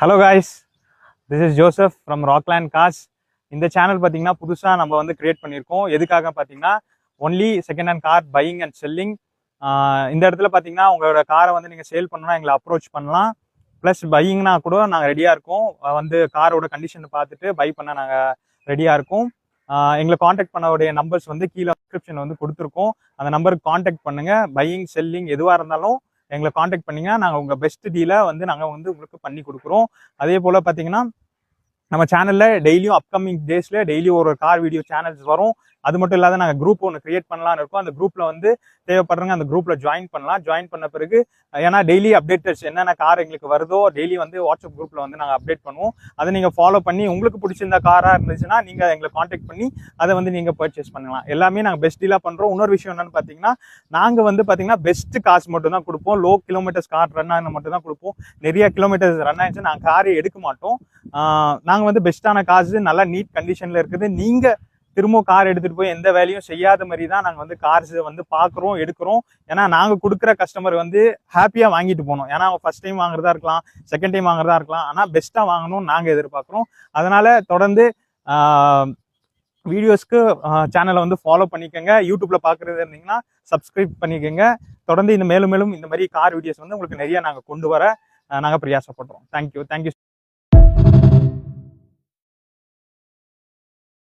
Hello guys, this is Joseph from Rockland cars. இந்த channel பார்த்தீங்கன்னா புதுசாக நம்ம வந்து கிரியேட் பண்ணியிருக்கோம். எதுக்காக பார்த்தீங்கன்னா only second hand car buying and selling. இந்த இடத்துல பார்த்தீங்கன்னா உங்களோட காரை வந்து நீங்கள் சேல் பண்ணணும்னா எங்களை அப்ரோச் பண்ணலாம். ப்ளஸ் பையிங்னா கூட நாங்கள் ரெடியாக இருக்கோம். வந்து காரோட கண்டிஷனை பார்த்துட்டு பை பண்ண நாங்கள் ரெடியாக இருக்கோம். எங்களை காண்டாக்ட் பண்ணக்கூடிய நம்பர்ஸ் வந்து கீழே டிஸ்கிரிப்ஷன் வந்து கொடுத்துருக்கோம். அந்த நம்பருக்கு காண்டாக்ட் பண்ணுங்கள். பையிங் செல்லிங் எதுவாக இருந்தாலும் எங்களை காண்டாக்ட் பண்ணிங்கன்னா நாங்கள் உங்கள் பெஸ்ட் டீலை வந்து நாங்கள் வந்து உங்களுக்கு பண்ணி கொடுக்குறோம். அதே போல் பார்த்தீங்கன்னா நம்ம சேனலில் டெய்லியும் அப்கமிங் டேஸில் டெய்லியும் ஒரு கார் வீடியோ சேனல்ஸ் வரும். அது மட்டும் இல்லாத நாங்கள் குரூப் ஒன்று கிரியேட் பண்ணலான்னு இருக்கோம். அந்த குரூப்பில் வந்து தேவைப்படுறவங்க அந்த குரூப்பில் ஜாயின் பண்ணலாம். ஜாயின் பண்ண பிறகு ஏன்னா டெய்லி அப்டேட்டர்ஸ் என்னென்ன கார் எங்களுக்கு வருதோ டெய்லி வந்து வாட்ஸ்அப் குரூப்பில் வந்து நாங்கள் அப்டேட் பண்ணுவோம். அதை நீங்கள் ஃபாலோ பண்ணி உங்களுக்கு பிடிச்சிருந்த காராக இருந்துச்சுன்னா நீங்கள் எங்களை காண்டாக்ட் பண்ணி அதை வந்து நீங்கள் பர்ச்சேஸ் பண்ணலாம். எல்லாமே நாங்கள் பெஸ்ட் டீலாக பண்ணுறோம். இன்னொரு விஷயம் என்னென்னு பார்த்தீங்கன்னா நாங்கள் வந்து பார்த்தீங்கன்னா பெஸ்ட் காசு மட்டும் தான் கொடுப்போம். லோ கிலோமீட்டர்ஸ் கார் ரன் ஆகின மட்டும் தான் கொடுப்போம். நிறைய கிலோமீட்டர்ஸ் ரன் ஆகிடுச்சு நாங்கள் காரே எடுக்க மாட்டோம். நாங்கள் வந்து பெஸ்ட்டான காசு நல்லா நீட் கண்டிஷனில் இருக்குது. நீங்கள் திரும்ப கார் எடுத்துகிட்டு போய் எந்த வேலையும் செய்யாத மாதிரி தான் நாங்கள் வந்து கார்ஸ் வந்து பார்க்குறோம், எடுக்கிறோம். ஏன்னா நாங்கள் கொடுக்குற கஸ்டமர் வந்து ஹாப்பியாக வாங்கிட்டு போகணும். ஏன்னா அவங்க ஃபஸ்ட் டைம் வாங்குறதா இருக்கலாம், செகண்ட் டைம் வாங்குறதா இருக்கலாம், ஆனால் பெஸ்ட்டாக வாங்கணும்னு நாங்கள் எதிர்பார்க்குறோம். அதனால் தொடர்ந்து வீடியோஸ்க்கு சேனலை வந்து ஃபாலோ பண்ணிக்கோங்க. யூடியூப்பில் பார்க்குறது இருந்தீங்கன்னா சப்ஸ்கிரைப் பண்ணிக்கோங்க. தொடர்ந்து இந்த மேலும் இந்த மாதிரி கார் வீடியோஸ் வந்து உங்களுக்கு நிறைய நாங்கள் கொண்டு வர நாங்கள் பிரயாசப்படுறோம். தேங்க்யூ.